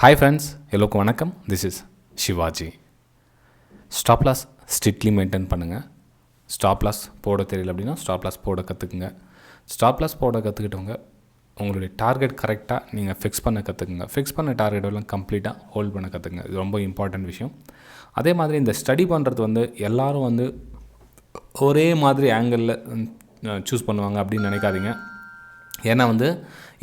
Hi friends, எல்லோருக்கும் வணக்கம். This is Shivaji. Stop loss strictly maintain பண்ணுங்கள். ஸ்டாப் லாஸ் போட தெரியல அப்படின்னா ஸ்டாப் லாஸ் போட கற்றுக்குங்க. ஸ்டாப் லாஸ் போட கற்றுக்கிட்டவங்க உங்களுடைய டார்கெட் கரெக்டாக நீங்கள் ஃபிக்ஸ் பண்ண கற்றுக்குங்க. ஃபிக்ஸ் பண்ண டார்கெட்டெல்லாம் கம்ப்ளீட்டாக ஹோல்ட் பண்ண கற்றுக்குங்க. இது ரொம்ப இம்பார்ட்டன்ட் விஷயம். அதே மாதிரி இந்த ஸ்டடி பண்ணுறது எல்லோரும் ஒரே மாதிரி ஆங்கிளில் சூஸ் பண்ணுவாங்க அப்படின்னு நினைக்காதீங்க. ஏன்னா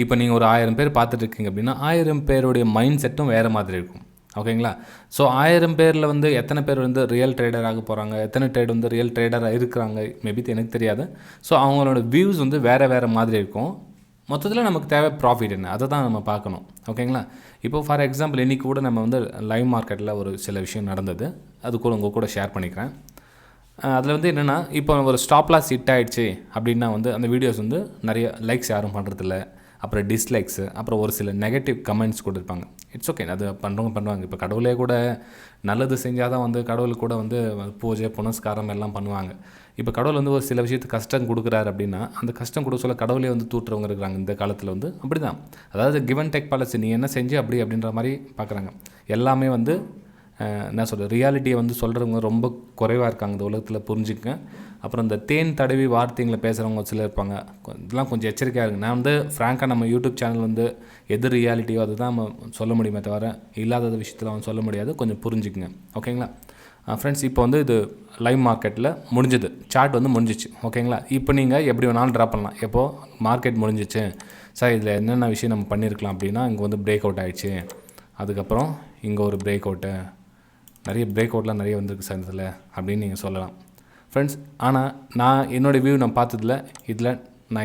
இப்போ நீங்கள் ஒரு 1000 பேர் பார்த்துட்ருக்கீங்க அப்படின்னா 1000 பேருடைய மைண்ட் செட்டும் வேறு மாதிரி இருக்கும். ஓகேங்களா? ஸோ 1000 பேரில் எத்தனை பேர் ரியல் ட்ரேடராக போகிறாங்க, எத்தனை ட்ரேட் ரியல் ட்ரேடராக இருக்கிறாங்க மேபி எனக்கு தெரியாது. ஸோ அவங்களோட வியூஸ் வேறு மாதிரி இருக்கும். மொத்தத்தில் நமக்கு தேவை ப்ராஃபிட் என்ன, அதை தான் நம்ம பார்க்கணும். ஓகேங்களா? இப்போ ஃபார் எக்ஸாம்பிள் இன்றைக்கி கூட நம்ம லைவ் மார்க்கெட்டில் ஒரு சில விஷயம் நடந்தது, அது கூட உங்கள் கூட ஷேர் பண்ணிக்கிறேன். அதில் என்னென்னா, இப்போ ஒரு ஸ்டாப் லாஸ் ஹிட் ஆகிடுச்சு அப்படின்னா அந்த வீடியோஸ் நிறைய லைக்ஸ் யாரும் பண்ணுறதில்ல, அப்புறம் டிஸ்லைக்ஸு, அப்புறம் ஒரு சில நெகட்டிவ் கமெண்ட்ஸ் கொடுத்துருப்பாங்க. இட்ஸ் ஓகே, அது பண்ணுவாங்க. இப்போ கடவுளே கூட நல்லது செஞ்சால் தான் கடவுள் கூட பூஜை புனஸ்காரம் எல்லாம் பண்ணுவாங்க. இப்போ கடவுள் ஒரு சில விஷயத்துக்கு கஷ்டம் கொடுக்குறாரு அப்படின்னா அந்த கஷ்டம் கொடுக்க சொல்ல கடவுளே தூட்டுறவங்க இருக்கிறாங்க இந்த காலத்தில். அப்படி தான், அதாவது கிவ் அண்ட் டேக் பாலிசி, நீ என்ன செஞ்சு அப்படின்ற மாதிரி பார்க்குறாங்க. எல்லாமே என்ன சொல்கிறது, ரியாலிட்டியை சொல்கிறவங்க ரொம்ப குறைவாக இருக்காங்க இந்த உலகத்தில், புரிஞ்சுக்க. அப்புறம் இந்த தேன் தடவி வார்த்தைங்களை பேசுகிறவங்க சிலர் இருப்பாங்க. இதெல்லாம் கொஞ்சம் எச்சரிக்கையாக இருக்குது. நான் ஃப்ராங்காக நம்ம யூடியூப் சேனல் எது ரியாலிட்டியோ அதுதான் நம்ம சொல்ல முடியுமே தவிர இல்லாத விஷயத்தில் சொல்ல முடியாது. கொஞ்சம் புரிஞ்சுக்குங்க. ஓகேங்களா ஃப்ரெண்ட்ஸ்? இப்போ இது லைவ் மார்க்கெட்டில் முடிஞ்சது, சார்ட் முடிஞ்சிச்சு. ஓகேங்களா? இப்போ நீங்கள் எப்படி வேணாலும் ட்ரா பண்ணலாம். எப்போது மார்க்கெட் முடிஞ்சிச்சு சார், இதில் என்னென்ன விஷயம் நம்ம பண்ணியிருக்கலாம் அப்படின்னா, இங்கே பிரேக் அவுட் ஆகிடுச்சு, அதுக்கப்புறம் இங்கே ஒரு பிரேக் அவுட்டு, நிறைய பிரேக் அவுட்லாம் நிறைய வந்திருக்கு சார் இதில் அப்படின்னு நீங்கள் சொல்லலாம் ஃப்ரெண்ட்ஸ். ஆனால் நான் என்னோடய வியூ நான் பார்த்ததில் இதில்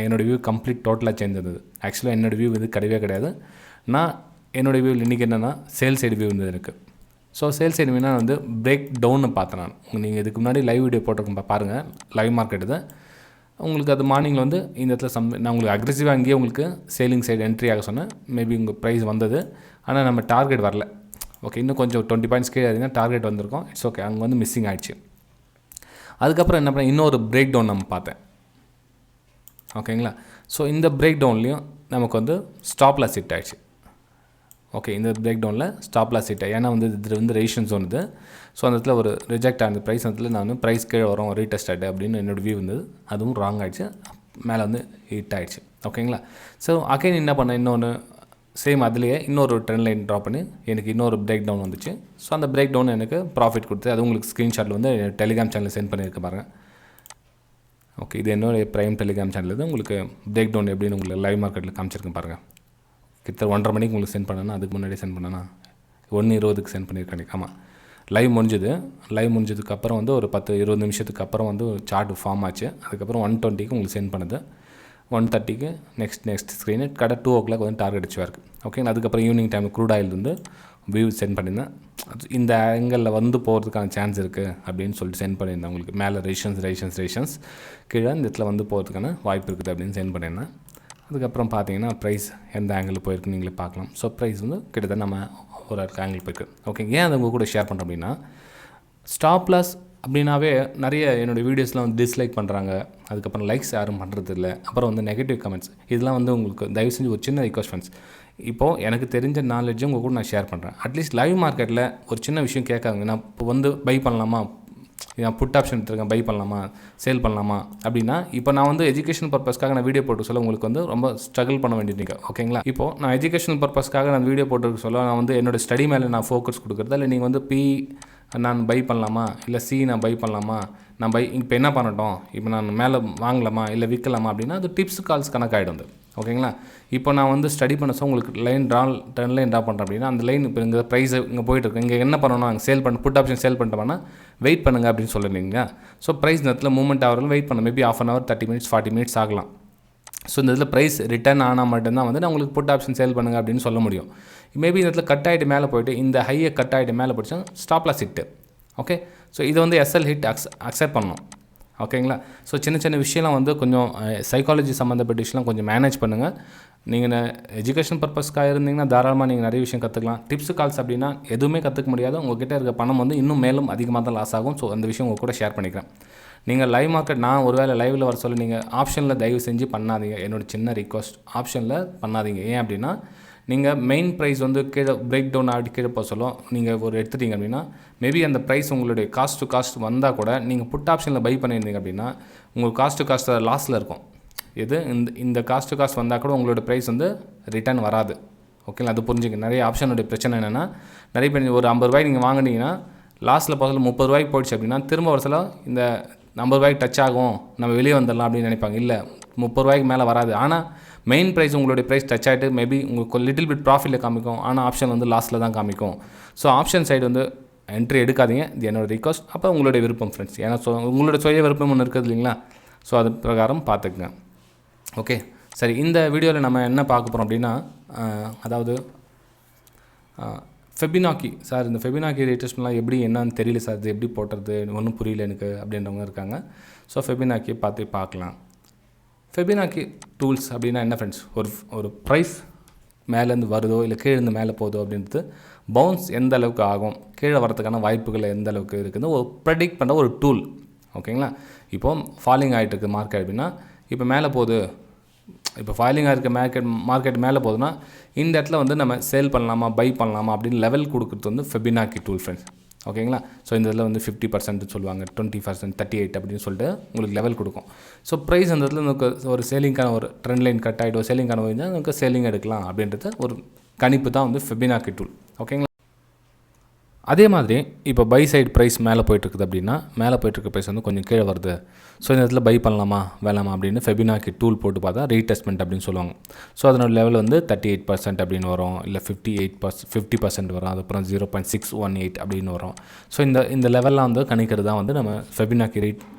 என்னோடய வியூ கம்ப்ளீட் டோட்டலாக சேஞ்ச் இருந்தது. ஆக்சுவலாக என்னோடய வியூ கிடையவே கிடையாது. என்னோடய வியூ இன்றைக்கி என்னென்னா சேல் சைடு வியூ இருக்குது. ஸோ சேல் சைடு வியூனா பிரேக் டவுன்னு பார்த்தேன் நான். நீங்கள் இதுக்கு முன்னாடி லைவ் வீடியோ போட்டிருக்கேன் பாருங்கள், லைவ் மார்க்கெட் இது. உங்களுக்கு அது மார்னிங்கில் இந்த இடத்துல நான் உங்களுக்கு அக்ரெசிவாக அங்கேயே உங்களுக்கு சேலிங் சைடு என்ட்ரி ஆக சொன்னேன். மேபி உங்கள் ப்ரைஸ் வந்தது, ஆனால் நம்ம டார்கெட் வரல. ஓகே, இன்னும் கொஞ்சம் 20 பாயிண்ட்ஸ் கீழே இருந்தால் டார்கெட் வந்திருக்கும். இட்ஸ் ஓகே, அங்கே மிஸ்ஸிங் ஆகிடுச்சு. அதுக்கப்புறம் என்ன பண்ண, இன்னொரு பிரேக் டவுன் நம்ம பார்த்தேன். ஓகேங்களா? ஸோ இந்த பிரேக் டவுன்லேயும் நமக்கு ஸ்டாப் லாஸ் ஹிட் ஆகிடுச்சு. ஓகே, இந்த பிரேக் டவுனில் ஸ்டாப் லாஸ் ஹிட் ஆகி, ஏன்னா இது ரெசிஸ்டன்ஸ் தோணுது. ஸோ அந்த இடத்துல ஒரு ரிஜெக்ட் ஆனது ப்ரைஸ், அந்த நான் ப்ரைஸ் கீழே வரும் ரீடெஸ்ட் ஆகிட்டு அப்படின்னு என்னோடய வியூ அதுவும் ராங் ஆகிடுச்சு, மேலே ஹிட் ஆகிடுச்சு. ஓகேங்களா? ஸோ அகைன் என்ன பண்ணேன், இன்னொன்று சேம் அதுலேயே இன்னொரு ட்ரெண்ட் லைன் ட்ரா பண்ணி எனக்கு இன்னொரு பிரேக் டவுன் வந்துச்சு. ஸோ அந்த பிரேக் டவுன் எனக்கு ப்ராஃபிட் கொடுத்து, அது உங்களுக்கு ஸ்க்ரீன்ஷாட்டில் டெலிகிராம் சேனலில் சென்ட் பண்ணியிருக்க பாருங்கள். ஓகே, இது என்னோடய ப்ரைம் டெலிகிராம் சேனல் உங்களுக்கு பிரேக் டவுன் எப்படின்னு உங்களுக்கு லைவ் மார்க்கெட்டில் காமிச்சிருக்கேன் பாருங்கள். கிட்ட 1:30 மணிக்கு உங்களுக்கு சென்ட் பண்ணேன்னா, அதுக்கு முன்னாடி சென்ட் பண்ணேன்னா 1:20க்கு சென்ட் பண்ணியிருக்கேன். ஆமாம், லைவ் முடிஞ்சதுக்கப்புறம் ஒரு 10-20 நிமிஷத்துக்கு அப்புறம் சார்ட் ஃபார்ம் ஆச்சு. அதுக்கப்புறம் 1:20க்கு உங்களுக்கு சென்ட் பண்ணுது. 1:30க்கு நெக்ஸ்ட் ஸ்க்ரீனு கடை 2 o'clock டார்கெட் அச்சீவ் இருக்குது. ஓகே, அதுக்கப்புறம் evening time crude oil view sent பண்ணியிருந்தேன். இந்த ஆங்கிளில் போகிறதுக்கான சான்ஸ் இருக்குது அப்படின்னு சொல்லிட்டு சென்ட் பண்ணியிருந்தேன். உங்களுக்கு மேலே ரேஷன்ஸ் கீழே இந்த இடத்துல போகிறதுக்கான வாய்ப்பு இருக்குது அப்படின்னு சென்ட் பண்ணியிருந்தேன். அதுக்கப்புறம் பார்த்தீங்கன்னா ப்ரைஸ் எந்த ஆங்கிளில் போயிருக்குன்னு நீங்களே பார்க்கலாம். ஸோ ப்ரைஸ் கிட்டத்தட்ட நம்ம ஒரு ஆங்கிள் போயிருக்கு. ஓகே, ஏன் அதை உங்கள் கூட ஷேர் பண்ணுறோம் அப்படின்னா, ஸ்டாப் லாஸ் அப்படின்னாவே நிறைய என்னோடய வீடியோஸ்லாம் டிஸ்லைக் பண்ணுறாங்க, அதுக்கப்புறம் லைக்ஸ் யாரும் பண்ணுறது இல்லை, அப்புறம் நெகட்டிவ் கமெண்ட்ஸ், இதெல்லாம் உங்களுக்கு தயவு செஞ்சு ஒரு சின்ன ரிக்வஸ்ட் ஃப்ரெண்ட்ஸ். இப்போது எனக்கு தெரிஞ்ச நாலேஜும் உங்கள் கூட நான் ஷேர் பண்ணுறேன். அட்லீஸ்ட் லைவ் மார்க்கெட்டில் ஒரு சின்ன விஷயம் கேட்காங்க, நான் இப்போ பை பண்ணலாமா, நான் புட் ஆப்ஷன் எடுத்துருக்கேன், பை பண்ணலாமா, சேல் பண்ணலாமா அப்படின்னா, இப்போ நான் எஜுகேஷன் பர்பஸ்க்காக நான் வீடியோ போட்டு சொல்ல உங்களுக்கு ரொம்ப ஸ்ட்ரகிள் பண்ண வேண்டியது. ஓகேங்களா? இப்போது நான் எஜுகேஷனல் பர்பஸ்க்காக நான் வீடியோ போட்டு சொல்ல நான் என்னோட ஸ்டடி மேலே நான் ஃபோக்கஸ் கொடுக்குறதா, இல்லை நீங்கள் பி நான் பை பண்ணலாமா, இல்லை சி நான் பை பண்ணலாமா, நான் இப்போ என்ன பண்ணட்டும், இப்போ நான் மேலே வாங்கலாமா இல்லை விற்கலாமா அப்படின்னா அது டிப்ஸ் கால்ஸ் கணக்காகிடும். ஓகேங்களா? இப்போ நான் ஸ்டடி பண்ண உங்களுக்கு ட்ரெண்ட் லைன் ட்ரா பண்ணுறேன் அப்படின்னா, அந்த லைன் இப்போ இங்கே ப்ரைஸ் இங்கே போயிட்டுருக்கு, இங்கே என்ன பண்ணணும், அங்கே சேல் பண்ண புட் ஆப்ஷன் சேல் பண்ணிட்டோம்னா வெயிட் பண்ணுங்கள் அப்படின்னு சொல்லிருந்தீங்க. ஸோ ப்ரைஸ் நேரத்தில் மூவ்மெண்ட் ஆகிறதுல வெயிட் பண்ண மேபி 1/2 hour 30 minutes 40 minutes ஆகலாம். ஸோ இந்த இதில் ப்ரைஸ் ரிட்டர்ன் ஆனால் மட்டும்தான் நான் உங்களுக்கு புட் ஆப்ஷன் சேல் பண்ணுங்கள் அப்படின்னு சொல்ல முடியும். மேபி இந்த இடத்துல கட் ஆகிட்டு மேலே போய்ட்டு இந்த ஹையை கட் ஆகிட்டு மேலே போய்ட்டு stop loss hit. Okay, so இதை எஸ்எல் ஹிட் அக்செப்ட் பண்ணணும். ஓகேங்களா? ஸோ சின்ன விஷயம்லாம் கொஞ்சம் சைக்காலஜி சம்மந்தப்பட்ட விஷயம்லாம் கொஞ்சம் மேனேஜ் பண்ணுங்கள். நீங்கள் எஜுகேஷன் பர்பஸ்க்காக இருந்தீங்கன்னா தாராளமாக நீங்கள் நிறைய விஷயம் கற்றுக்கலாம். டிப்ஸ் கால்ஸ் அப்படின்னா எதுவுமே கற்றுக்க முடியாது. உங்கள்கிட்ட இருக்க பணம் இன்னும் மேலும் அதிகமாக தான் லாஸ் ஆகும். ஸோ அந்த விஷயம் உங்கள் கூட ஷேர் பண்ணிக்கிறேன். நீங்கள் லைவ் மார்க்கெட் நான் ஒரு வேளை லைவில் வர சொல்ல நீங்கள் ஆப்ஷனில் தயவு செஞ்சு பண்ணாதீங்க. என்னோடய சின்ன ரிக்வஸ்ட், ஆப்ஷனில் பண்ணாதீங்க. ஏன் அப்படின்னா, நீங்கள் மெயின் ப்ரைஸ் வந்து கீழே பிரேக் டவுன் ஆகிட்டு கீழே போக சொல்லும். நீங்கள் ஒரு எடுத்துட்டீங்க அப்படின்னா மேபி அந்த ப்ரைஸ் உங்களுடைய காஸ்ட் டு காஸ்ட் வந்தால் கூட நீங்கள் புட் ஆப்ஷனில் பை பண்ணியிருந்தீங்க அப்படின்னா உங்களுக்கு காஸ்ட் டு காஸ்ட் லாஸில் இருக்கும். இது இந்த காஸ்ட் டு காஸ்ட் வந்தால் கூட உங்களோட ப்ரைஸ் வந்து ரிட்டர்ன் வராது. ஓகேங்களா, அது புரிஞ்சுங்க. நிறைய ஆப்ஷனுடைய பிரச்சனை என்னென்னா நிறைய பேர் ஒரு 50 ரூபாய் நீங்கள் வாங்கினீங்கன்னா லாஸ்ட்டில் போகிறதுல 30 ரூபாய்க்கு போயிடுச்சு அப்படின்னா திரும்ப வருஷத்தில் இந்த 50 ரூபாய்க்கு டச் ஆகும், நம்ம வெளியே வந்துடலாம் அப்படின்னு நினைப்பாங்க. இல்லை, 30 ரூபாய்க்கு மேலே வராது. ஆனால் மெயின் ப்ரைஸ் உங்களுடைய ப்ரைஸ் டச் ஆகிட்டு மேபி உங்களுக்கு லிட்டில் பிட் ப்ராஃபிட்டில் காமிக்கும், ஆனால் ஆப்ஷன் வந்து லாஸ்ட்டில் தான் காமிக்கும். ஸோ ஆப்ஷன் சைடு வந்து என்ட்ரி எடுக்காதீங்க, இது என்னோட ரிக்வஸ்ட். அப்போ உங்களுடைய விருப்பம் ஃப்ரெண்ட்ஸ், ஏன்னா உங்களோட சுய விருப்பம் ஒன்று இருக்குது இல்லைங்களா, ஸோ அது பிரகாரம் பார்த்துக்குங்க. ஓகே சரி, இந்த வீடியோவில் நம்ம என்ன பார்க்க போகிறோம் அப்படின்னா அதாவது ஃபெபினாக்கி. சார் இந்த ஃபெபினாக்கி ரீட்ரேஸ்மெண்ட்லாம் எப்படி என்னன்னு தெரியல சார், இது எப்படி போட்டுறது ஒன்றும் புரியல எனக்கு அப்படின்றவங்க இருக்காங்க. ஸோ ஃபெபினாக்கியை பார்க்கலாம். ஃபெபினாக்கி டூல்ஸ் அப்படின்னா என்ன ஃப்ரெண்ட்ஸ், ஒரு ப்ரைஸ் மேலேருந்து வருதோ இல்லை கீழேருந்து மேலே போதோ அப்படின்றது பவுன்ஸ் எந்த அளவுக்கு ஆகும், கீழே வரதுக்கான வாய்ப்புகள் எந்த அளவுக்கு இருக்குதுன்னு ஒரு ப்ரெடிக்ட் பண்ணுற ஒரு டூல். ஓகேங்களா, இப்போது ஃபாலிங் ஆகிட்டு இருக்குது மார்க்கெட் அப்படின்னா இப்போ மேலே போகுது, இப்போ ஃபாலிங்காக இருக்க மார்க்கெட் மேலே போகுதுன்னா இந்த இடத்துல வந்து நம்ம சேல் பண்ணலாமா பை பண்ணலாமா அப்படின்னு லெவல் கொடுக்குறது வந்து ஃபெபினாக்கி டூல் ஃப்ரெண்ட்ஸ். ஓகேங்களா, ஸோ இந்த இதில் வந்து 50% சொல்லுவாங்க, 20%, 38 அப்படின்னு சொல்லிட்டு உங்களுக்கு லெவல் கொடுக்கும். ஸோ ப்ரைஸ் அந்த இடத்துல நமக்கு ஒரு சேலிங்கான ஒரு ட்ரெண்ட் லைன் கட் ஆகிடும், சேலிங்கான போயிருந்தால் நமக்கு சேலிங் எடுக்கலாம் அப்படின்றது ஒரு கணிப்பு தான் வந்து ஃபெபினாக்கி டூல். ஓகேங்களா, அதே மாதிரி இப்போ பை சைடு ப்ரைஸ் மேலே போய்ட்டுருக்குது அப்படின்னா மேலே போய்ட்டுருக்க ப்ரைஸ் வந்து கொஞ்சம் கீழே வருது, ஸோ இந்த இடத்துல பை பண்ணலாமா வேணாமா அப்படின்னு ஃபெபினாக்கி டூல் போட்டு பார்த்தா ரீடெஸ்ட்மெண்ட் அப்படின்னு சொல்லுவாங்க. ஸோ அதனோட லெவல் வந்து 38% அப்படின்னு வரும், இல்லை 50% வரும், அதுக்கப்புறம் 0.618 அப்படின்னு வரும். ஸோ இந்த லெவல்லாம் வந்து கணிக்கிறது தான் வந்து நம்ம ஃபெபினாக்கி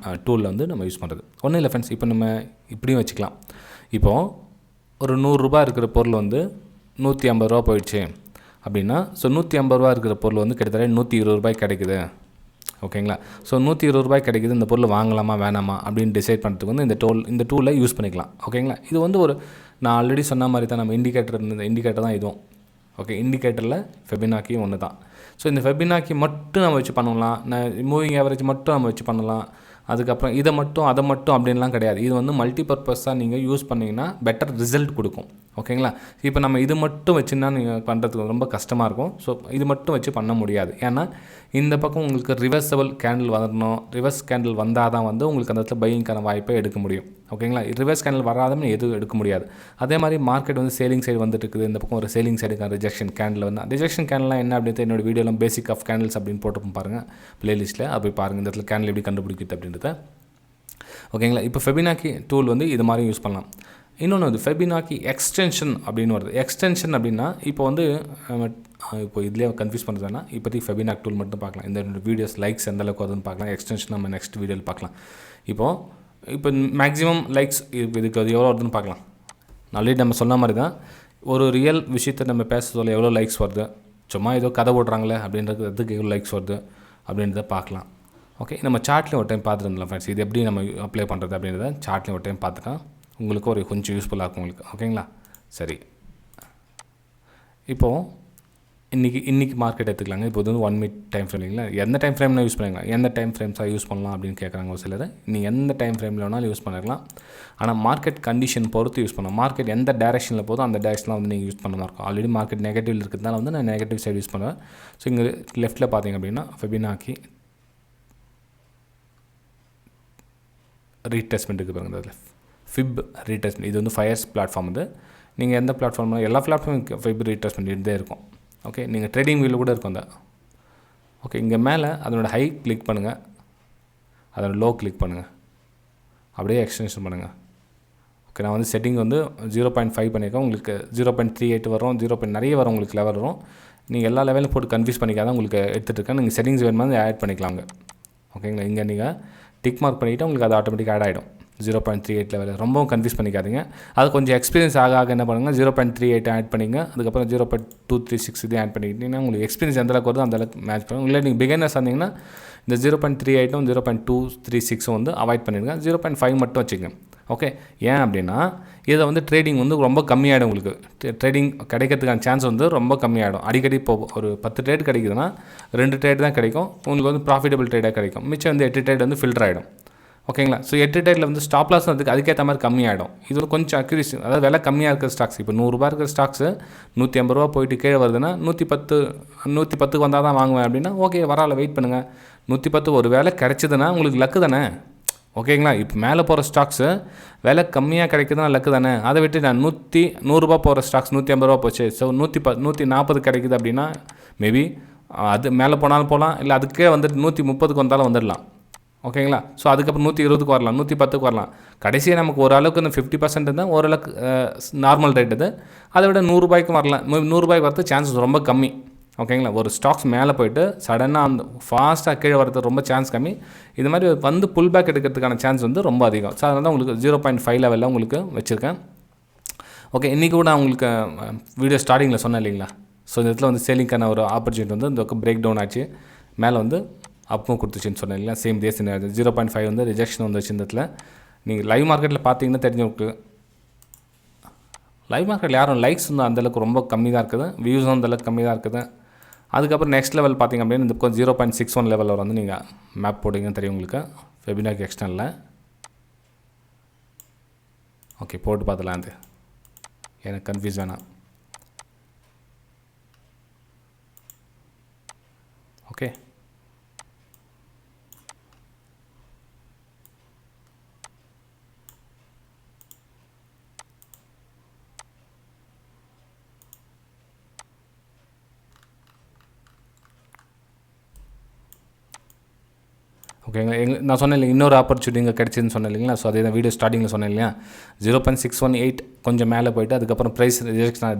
டூலில் வந்து நம்ம யூஸ் பண்ணுறது. ஒன்றும் இல்லை ஃப்ரெண்ட்ஸ், இப்போ நம்ம இப்படியும் வச்சுக்கலாம். இப்போது ஒரு 100 ரூபா இருக்கிற பொருள் வந்து 150 ரூபா போயிடுச்சு அப்படின்னா ஸோ 150 ரூபா இருக்கிற பொருள் வந்து கிட்டத்தட்ட 120 ரூபாய் கிடைக்குது. ஓகேங்களா, ஸோ 120 ரூபாய் கிடைக்குது, இந்த பொருள் வாங்கலாமா வேணாமா அப்படின்னு டிசைட் பண்ணுறதுக்கு வந்து இந்த டூலை யூஸ் பண்ணிக்கலாம். ஓகேங்களா, இது வந்து நான் ஆல்ரெடி சொன்ன மாதிரி தான் நம்ம இண்டிகேட்டர் தான் இதுவும். ஓகே, இண்டிகேட்டரில் ஃபெபினாக்கியும் ஒன்று தான். ஸோ இந்த ஃபெபினாக்கி மட்டும் நம்ம வச்சு பண்ணலாம், மூவிங் ஆவரேஜ் மட்டும் நம்ம வச்சு பண்ணலாம், அதுக்கப்புறம் இதை மட்டும் அதை மட்டும் அப்படின்லாம் கிடையாது. இது வந்து மல்டிபர்பஸாக நீங்கள் யூஸ் பண்ணிங்கன்னா பெட்டர் ரிசல்ட் கொடுக்கும். ஓகேங்களா, இப்போ நம்ம இது மட்டும் வச்சுன்னா நீங்கள் பண்ணுறதுக்கு ரொம்ப கஷ்டமாக இருக்கும். ஸோ இது மட்டும் வச்சு பண்ண முடியாது. ஏன்னா இந்த பக்கம் உங்களுக்கு ரிவர்சபிள் கேண்டில் வரணும், ரிவர்ஸ் கேண்டில் வந்தால் தான் வந்து உங்களுக்கு அந்த இடத்துல பையிங்கான வாய்ப்பை எடுக்க முடியும். ஓகேங்களா, ரிவர்ஸ் கேண்டில் வராதமே எதுவும் எடுக்க முடியாது. அதே மாதிரி மார்க்கெட் வந்து சேலிங் சைடு வந்துட்டு இருக்குது, இந்த பக்கம் ஒரு சேலிங் சைடுக்கான ரிஜெக்ஷன் கேண்டில் வந்து ரிஜெக்ஷன் கேண்டில்லாம் என்ன அப்படின்றது என்னோட வீடியோலாம் பேசிக் ஆஃப் கேண்டில்ஸ் அப்படின்னு போட்டுப்போம் பாருங்கள் பிளேலிஸ்ட்டில், அது போய் பாருங்கள் இந்த இடத்துல கேண்டில் எப்படி கண்டுபிடிக்குது அப்படின்றத. ஓகேங்களா, இப்போ ஃபெபினாக்கி டூல் வந்து இது மாதிரி யூஸ் பண்ணலாம். இன்னொன்று வந்து ஃபெபினாக்கி எக்ஸ்டென்ஷன் அப்படின்னு வருது. எக்ஸ்டென்ஷன் அப்படின்னா இப்போ வந்து இப்போ இதுலேயே கன்ஃபியூஸ் பண்ணுறதுனா இப்போதைக்கு ஃபெபினாக்கி டூல் மட்டும் பார்க்கலாம். இந்த வீடியோஸ் லைக்ஸ் எந்த அளவுக்கு வருதுன்னு பார்க்கலாம். எக்ஸ்டென்ஷன் நம்ம நெக்ஸ்ட் வீடியோவில் பார்க்கலாம். இப்போ மேக்ஸிமம் லைக்ஸ் இதுக்கு அது எவ்வளோ வருதுன்னு பார்க்கலாம். ஆல்ரெடி நம்ம சொன்ன மாதிரி தான் ஒரு ரியல் விஷயத்தை நம்ம பேச சொல்ல எவ்வளோ லைக்ஸ் வருது, சும்மா ஏதோ கதை போடுறாங்களே அப்படின்றதுக்கு எவ்வளோ லைக்ஸ் வருது அப்படின்றத பார்க்கலாம். ஓகே, நம்ம சார்ட்லேயும் ஒரு டைம் பார்த்துருந்தோம் ஃப்ரெண்ட்ஸ், இது எப்படி நம்ம அப்ளை பண்ணுறது அப்படின்றத சார்ட்லேயும் ஒரு டைம் பார்த்துட்டா உங்களுக்கு ஒரு கொஞ்சம் யூஸ்ஃபுல்லாக இருக்கும் உங்களுக்கு. ஓகேங்களா, சரி, இப்போது இன்றைக்கி மார்க்கெட் எடுத்துக்கலாங்க. இப்போ வந்து 1 மினிட் டைம் ஃப்ரேம் இல்லைங்களா, எந்த டைம் ஃப்ரேம்னா யூஸ் பண்ணிக்கலாம், எந்த டைம் ஃப்ரேம்ஸாக யூஸ் பண்ணலாம் அப்படின்னு கேட்குறாங்க ஒரு சிலர். நீங்கள் எந்த டைம் ஃப்ரேமில் வேணாலும் யூஸ் பண்ணிக்கலாம், ஆனால் மார்க்கெட் கண்டிஷன் பொறுத்து யூஸ் பண்ணலாம். மார்க்கெட் எந்த டேரெக்ஷனில் போதும் அந்த டேரெக்ஷனில் வந்து நீங்கள் யூஸ் பண்ண மாதிரி இருக்கும். ஆல்ரெடி மார்க்கெட் நெகட்டிவ் இருக்கிறதுனால வந்து நான் நெகட்டிவ் சைடு யூஸ் பண்ணுவேன். ஸோ இங்கே லெஃப்ட்டில் பார்த்தீங்க அப்படின்னா ஃபெபினாக்கி ரீடெஸ்ட்மெண்ட் இருக்குது பாருங்கள், அதில் ஃபிப் ரீடெஸ்ட்மெண்ட். இது வந்து ஃபயர்ஸ் பிளாட்ஃபார்ம். இது நீங்கள் எந்த பிளாட்ஃபார்மில் எல்லா பிளாட்ஃபார்மும் ஃபிப் ரீடெஸ்ட்மெண்ட் இருந்தே இருக்கும். ஓகே, நீங்கள் ட்ரேடிங் வீலில் கூட இருக்கும் அந்த. ஓகே, இங்கே மேலே அதனோட ஹை கிளிக் பண்ணுங்கள், அதோட லோ கிளிக் பண்ணுங்கள், அப்படியே எக்ஸ்டென்ஷன் பண்ணுங்கள். ஓகே, நான் வந்து செட்டிங் வந்து 0.5 பண்ணியிருக்கேன். உங்களுக்கு 0.38 வரும், நிறைய வரும், உங்களுக்கு லெவல் வரும். நீங்கள் எல்லா லெவலும் போட்டு கன்ஃபியூஸ் பண்ணிக்காத உங்களுக்கு எடுத்துகிட்டு இருக்கேன். நீங்கள் செட்டிங்ஸ் வேணுமா ஆட் பண்ணிக்கலாங்க. ஓகேங்களா, இங்கே நீங்கள் டிக் மார்க் பண்ணிவிட்டு உங்களுக்கு அது ஆட்டோமேட்டிக்காக ஆட் ஆகிடும் 0.38 லெவலில். ரொம்பவும் கன்ஃபியூஸ் பண்ணிக்காதீங்க. அது கொஞ்சம் எக்ஸ்பீரியன்ஸ் ஆக என்ன பண்ணுங்கள், 0.38 ஆட் பண்ணிங்க, அதுக்கப்புறம் 0.236 இதையும் ஆட் பண்ணிக்கிட்டிங்கன்னா உங்களுக்கு எக்ஸ்பீரியன்ஸ் எந்த அளவுக்கு வருதோ அந்த அளவுக்கு மேட்ச் பண்ணுங்க. இல்லை நீங்கள் பிகினர்ஸ் இருந்தீங்கன்னா இந்த 0.38 0.236 வந்து அவாய்ட் பண்ணிடுங்க, 0.5 மட்டும் வச்சுக்கோங்க. ஓகே, ஏன் அப்படின்னா இதை வந்து ட்ரேடிங் வந்து ரொம்ப கம்மியாகிடும். உங்களுக்கு ட்ரேடிங் கிடைக்கிறதுக்கான சான்ஸ் வந்து ரொம்ப கம்மியாகிடும். அடிக்கடி இப்போ ஒரு 10 ட்ரேட் கிடைக்குதுன்னா 2 ட்ரேட் தான் கிடைக்கும் உங்களுக்கு வந்து ப்ராஃபிட்டபிள் ட்ரேடாக கிடைக்கும். மிச்சம் வந்து 8 ட்ரேட் வந்து ஃபில்டர் ஆகிடும். ஓகேங்களா. ஸோ 8 ட்ரேடில் வந்து ஸ்டாப் லாஸ் அதுக்கேற்ற மாதிரி கம்மியாகிடும். இது கொஞ்சம் அக்யூரேசி, அதாவது விலை கம்மியாக இருக்கிற ஸ்டாக்ஸ். இப்போ 100 இருக்கிற ஸ்டாக்ஸு 150 ரூபா போயிட்டு கீழே வருதுன்னா 110 வந்தால் தான் வாங்குவேன் அப்படின்னா ஓகே, வரால வெயிட் பண்ணுங்கள். 110 ஒரு வேலை கிடைச்சிதுன்னா உங்களுக்கு லக்கு தானே. ஓகேங்களா. இப்போ மேலே போகிற ஸ்டாக்ஸு விலை கம்மியாக கிடைக்குதுன்னா லக்கு தானே. அதை விட்டு நான் 100 போகிற ஸ்டாக்ஸ் 150 ரூபா போச்சு, ஸோ 140 கிடைக்குது அப்படின்னா மேபி அது மேலே போனாலும் போகலாம், இல்லை அதுக்கே வந்துட்டு 130 வந்தாலும் வந்துடலாம். ஓகேங்களா. ஸோ அதுக்கப்புறம் 120 வரலாம், 110 வரலாம். கடைசியாக நமக்கு ஓரளவுக்கு இந்த 50% தான் ஓரளவுக்கு நார்மல் ரேட். இது அதை விட 100 வரலாம். 100 வரது சான்சஸ் ரொம்ப கம்மி. ஓகேங்களா. ஒரு ஸ்டாக்ஸ் மேலே போயிட்டு சடனாக அந்த ஃபாஸ்ட்டாக கீழே வரது ரொம்ப சான்ஸ் கம்மி. இது மாதிரி வந்து புல் பேக் எடுக்கிறதுக்கான சான்ஸ் வந்து ரொம்ப அதிகம். ஸோ அதனால தான் உங்களுக்கு 0.5 லெவலில் உங்களுக்கு வச்சுருக்கேன். ஓகே, இன்றைக்கி கூட உங்களுக்கு வீடியோ ஸ்டார்டிங்கில் சொன்னேன் இல்லைங்களா. ஸோ இந்த இடத்துல வந்து சேலிங்கான ஒரு ஆப்பர்ச்சுனிட்டி வந்து இந்த பிரேக் டவுன் ஆச்சு, மேலே வந்து அப்பும் கொடுத்துச்சின்னு சொன்னேன் இல்லைங்களா. சேம் டேஸ் 0.5 வந்து ரிஜெக்ஷன் வந்துச்சு. இந்த இடத்துல நீங்கள் லைவ் மார்க்கெட்டில் பார்த்தீங்கன்னா தெரிஞ்சவங்களுக்கு, லைவ் மார்க்கெட்டில் யாரும் லைக்ஸ் வந்து அந்தளவுக்கு ரொம்ப கம்மி தான் இருக்குது, வியூஸும் அந்தளவுக்கு கம்மி தான் இருக்குது. அதுக்கப்புறம் நெக்ஸ்ட் லெவல் பார்த்திங்க அப்படின்னா இந்த 0.61 லெவலில் வந்து நீங்கள் மேப் போட்டிங்கன்னு தெரியும் உங்களுக்கு ஃபெபினாக்கி எக்ஸ்டர்னலில். ஓகே, போட்டு பார்த்துலாம். அது எனக்கு கன்ஃபியூஸ் வேணாம். ஓகே, ஓகேங்க. நான் சொன்னேன் இல்லைங்க, இன்னொரு ஆப்பர்ச்சுனிட்டி இங்கே கிடச்சிதுன்னு சொன்னேன் இல்லைங்களா. ஸோ அதே தான் வீடியோ ஸ்டார்டிங்கில் சொன்னேன் இல்லையா. 0.618 கொஞ்சம் மேலே போயிட்டு அதுக்கப்புறம் ப்ரைஸ்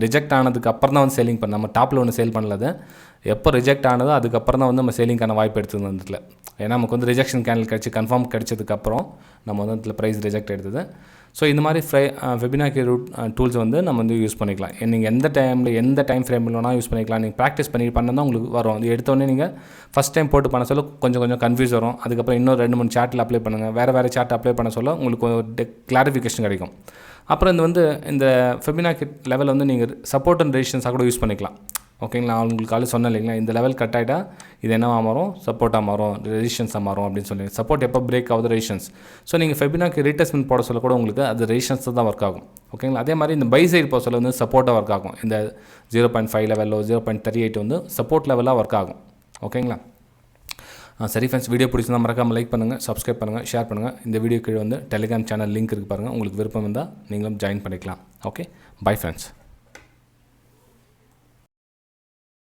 ரிஜெக்ட் ஆனதுக்கு அப்புறம் தான் வந்து சேலிங் பண்ண. நம்ம டாப்பில் ஒன்று சேல் பண்ணலது, எப்போ ரிஜெக்ட் ஆனதோ அதுக்கப்புறம் தான் வந்து நம்ம சேலிங்கான வாய்ப்பு எடுத்தது வந்துல. ஏன்னா நமக்கு வந்து ரிஜெக்ஷன் கேண்டில் கிடச்சி கன்ஃபார்ம் கிடச்சதுக்கப்புறம் நம்ம வந்து அதில் ப்ரைஸ் ரிஜெக்ட் எடுத்தது. ஸோ இந்த மாதிரி ஃபெபினாக்கி டூல்ஸ் வந்து நம்ம வந்து யூஸ் பண்ணிக்கலாம். நீங்கள் எந்த டைமில் எந்த டைம் ஃப்ரேமில் வேணால் யூஸ் பண்ணிக்கலாம். நீங்கள் ப்ராக்டிஸ் பண்ணால் உங்களுக்கு வரும். இது எடுத்தோடனே நீங்கள் ஃபஸ்ட் டைம் போட்டு பண்ண சொல்ல கொஞ்சம் கன்ஃபியூஸ் வரும். அதுக்கப்புறம் இன்னும் 2-3 சார்ட்டில் அப்ளை பண்ணுங்கள், வேறு சார்ட் அப்ளை பண்ண சொல்ல உங்களுக்கு ஒரு கிளாரிஃபிகேஷன் கிடைக்கும். அப்புறம் இது வந்து இந்த ஃபெபினாக்கி லெவல் வந்து நீங்கள் சப்போர்ட் அண்ட் ரெசிஸ்டன்ஸாக கூட யூஸ் பண்ணிக்கலாம். ஓகேங்களா. உங்களுக்கு காலையில் சொன்னேன் இல்லைங்களா, இந்த லெவல் கட் ஆகிட்டா இது என்னவாக மாறும், சப்போர்ட்டாக மாறும், ரெசிஸ்டன்ஸாக மாறும் அப்படின்னு சொல்லி. சப்போர்ட் எப்போ பிரேக் ஆகுது, ரெசிஸ்டன்ஸ். ஸோ நீங்கள் ஃபெபினாக்கி ரீட்ரேஸ்மெண்ட் போட சொல்ல கூட உங்களுக்கு அது ரெசிஸ்டன்ஸ் தான் ஒர்க் ஆகும். ஓகேங்களா. அதே மாதிரி இந்த பை சைடு போட சொல்ல வந்து சப்போர்ட்டாக ஒர்க் ஆகும். இந்த 0.5 லெவலோ 0.38 வந்து சப்போர்ட் லெவலாக ஒர்க் ஆகும். ஓகேங்களா. சரி ஃப்ரெண்ட்ஸ், வீடியோ பிடிச்சிருந்தா மறக்காமல் லைக் பண்ணுங்கள், சப்ஸ்கிரைப் பண்ணுங்கள், ஷேர் பண்ணுங்கள். இந்த வீடியோ கீழே வந்து டெலிகிராம் சேனல் லிங்க் இருக்குது பாருங்கள். உங்களுக்கு விருப்பம் இருந்தால் நீங்களும் ஜாயின் பண்ணிக்கலாம். Okay, bye friends.